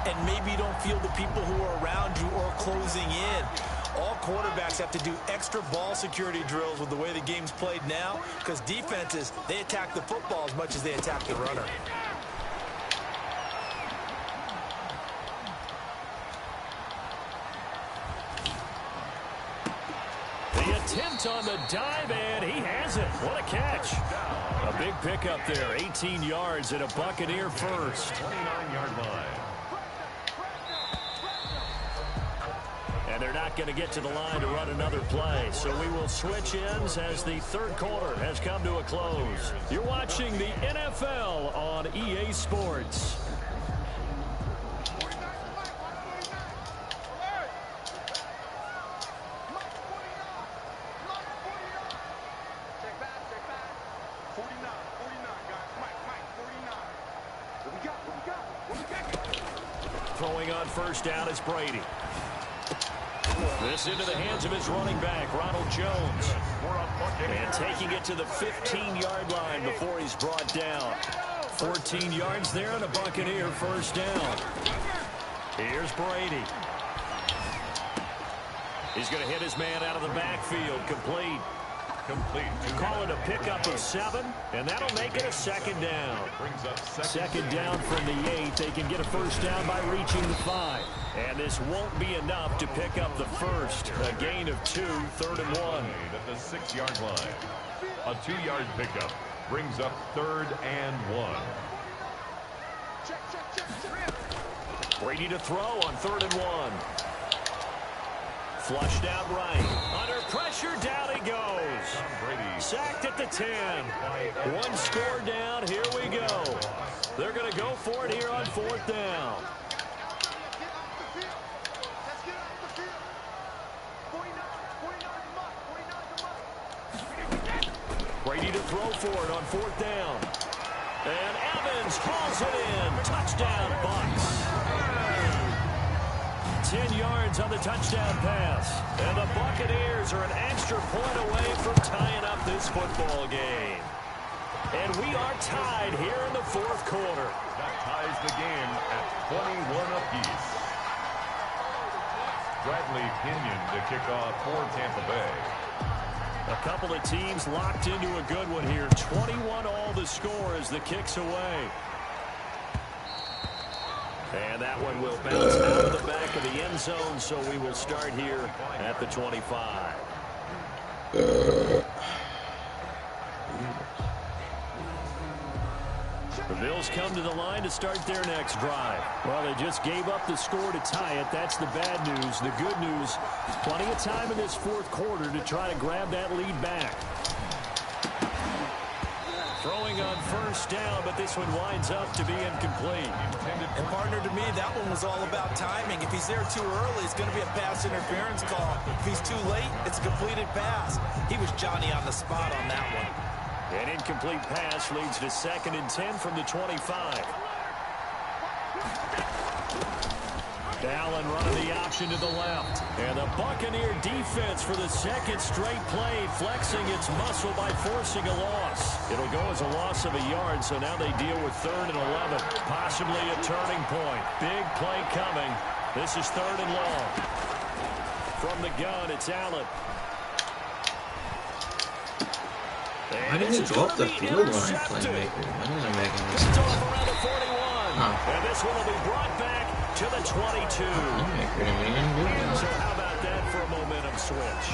and maybe you don't feel the people who are around you or closing in. All quarterbacks have to do extra ball security drills with the way the game's played now, because defenses, they attack the football as much as they attack the runner. Attempt on the dive, and he has it. What a catch. A big pickup there, 18 yards and a Buccaneer first. 29-yard line. And they're not going to get to the line to run another play. So we will switch ends as the third quarter has come to a close. You're watching the NFL on EA Sports. Throwing on first down is Brady. This into the hands of his running back, Ronald Jones. And taking it to the 15-yard line before he's brought down. 14 yards there on a Buccaneer first down. Here's Brady. He's going to hit his man out of the backfield. Complete. Call it a pickup of 7, and that'll make it a second down. Second down from the 8. They can get a first down by reaching the 5. And this won't be enough to pick up the first. A gain of 2, 3rd and 1. At the 6-yard line. A 2-yard pickup brings up 3rd and 1. Brady to throw on 3rd and 1. Flushed out right. Under pressure, down he goes. Sacked at the 10. One score down. Here we go. They're going to go for it here on 4th down. Brady to throw for it on 4th down. And Evans hauls it in. Touchdown, Bucs. 10 yards on the touchdown pass. And the Buccaneers are an extra point away from tying up this football game. And we are tied here in the 4th quarter. That ties the game at 21 apiece. Bradley Pinion to kick off for Tampa Bay. A couple of teams locked into a good one here. 21 all the score as the kick's away. And that one will bounce out of the back of the end zone, so we will start here at the 25. The Bills come to the line to start their next drive. Well, they just gave up the score to tie it. That's the bad news. The good news, plenty of time in this 4th quarter to try to grab that lead back. Throwing on first down, but this one winds up to be incomplete. And partner, to me, that one was all about timing. If he's there too early, it's going to be a pass interference call. If he's too late, it's a completed pass. He was Johnny on the spot on that one. An incomplete pass leads to 2nd and 10 from the 25. Allen running the option to the left. And the Buccaneer defense for the 2nd straight play, flexing its muscle by forcing a loss. It'll go as a loss of a yard, so now they deal with 3rd and 11. Possibly a turning point. Big play coming. This is 3rd and long. From the gun, it's Allen. Why did he drop the field line playmaker? That doesn't make any sense. Around the 41. And this one will be brought back to the 22. So how about that for a momentum switch?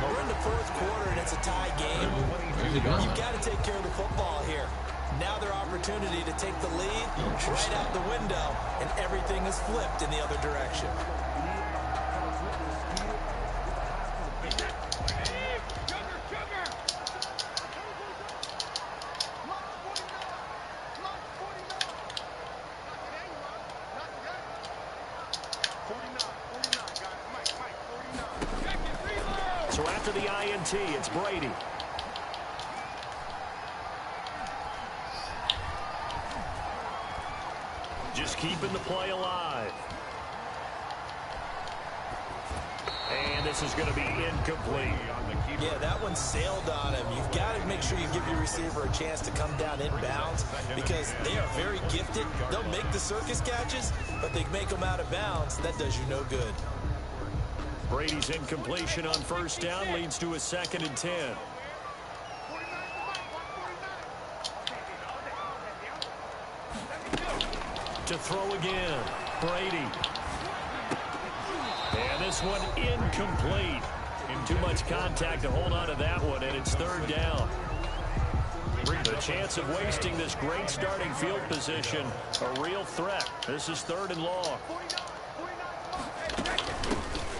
We're in the 4th quarter, and it's a tie game. You've got to take care of the football here. Now their opportunity to take the lead right out the window, and everything is flipped in the other direction. So after the INT, it's Brady. Just keeping the play alive. And this is going to be incomplete. Yeah, that one sailed on him. You've got to make sure you give your receiver a chance to come down inbounds because they are very gifted. They'll make the circus catches, but they make them out of bounds. That does you no good. Brady's incompletion on first down leads to a 2nd and 10. To throw again, Brady. And this one incomplete. Too much contact to hold on to that one, and it's 3rd down. The chance of wasting this great starting field position, a real threat. This is 3rd and long.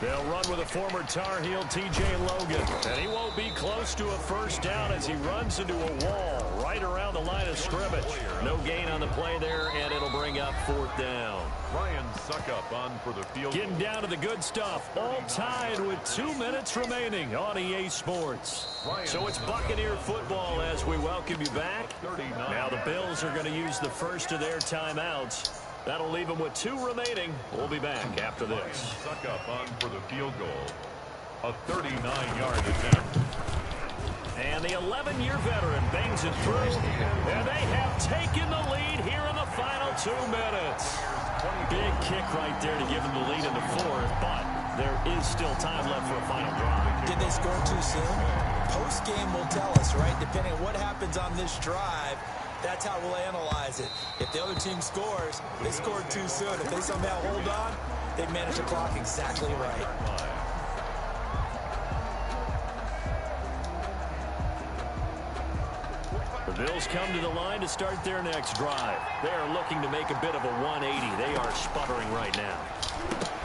They'll run with a former Tar Heel, T.J. Logan. And he won't be close to a first down as he runs into a wall right around the line of scrimmage. No gain on the play there, and it'll bring up 4th down. Ryan Suckup on for the field. Getting down to the good stuff. All tied with 2 minutes remaining on EA Sports. So it's Buccaneer football as we welcome you back. Now the Bills are going to use the first of their timeouts. That'll leave them with 2 remaining. We'll be back after this. Suckup on for the field goal. A 39-yard attempt. And the 11-year veteran bangs it through. And they have taken the lead here in the final 2 minutes. Big kick right there to give them the lead in the 4th, but there is still time left for a final drive. Did they score too soon? Post-game will tell us, right? Depending on what happens on this drive, that's how we'll analyze it. If the other team scores, they scored too soon. If they somehow hold on, they've managed the clock exactly right. The Bills come to the line to start their next drive. They are looking to make a bit of a 180. They are sputtering right now.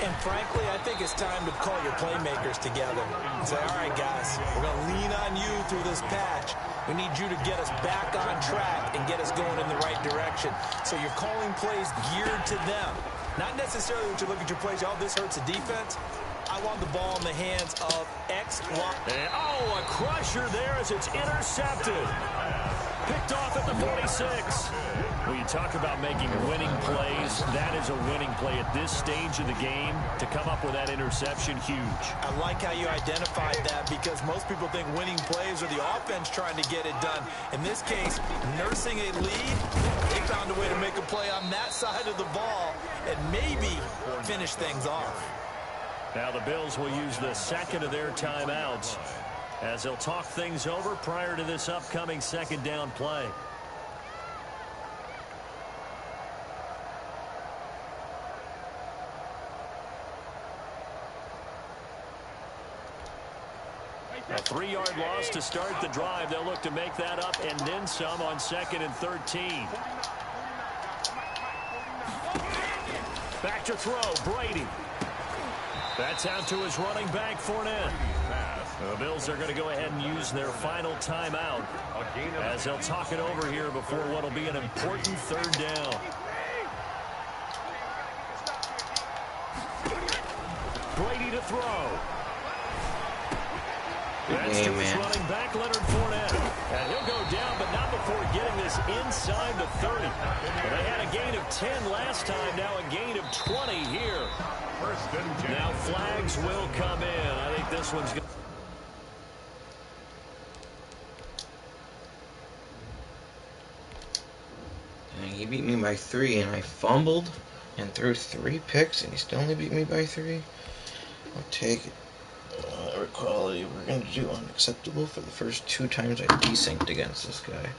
And frankly, I think it's time to call your playmakers together and say, all right, guys, we're going to lean on you through this patch. We need you to get us back on track and get us going in the right direction. So you're calling plays geared to them. Not necessarily that you look at your plays, oh, this hurts the defense. I want the ball in the hands of X, Y. And, oh, a crusher there as it's intercepted. Picked off at the 46. When you talk about making winning plays, that is a winning play at this stage of the game. To come up with that interception, huge. I like how you identified that because most people think winning plays are the offense trying to get it done. In this case, nursing a lead, they found a way to make a play on that side of the ball and maybe finish things off. Now the Bills will use the second of their timeouts as they'll talk things over prior to this upcoming 2nd down play. A 3-yard loss to start the drive. They'll look to make that up and then some on 2nd and 13. Back to throw, Brady. That's out to his running back, Fournette. The Bills are going to go ahead and use their final timeout as they'll talk it over here before what will be an important 3rd down. Brady to throw. That's to his running back, Leonard Fournette. And he'll go down, but not before getting this inside the 30. Well, they had a gain of 10 last time, now a gain of 20 here. Now flags will come in. I think this one's going to... He beat me by 3, and I fumbled and threw 3 picks, and he still only beat me by 3. I'll take it. Our quality, we're going to do unacceptable for the first 2 times I desynced against this guy.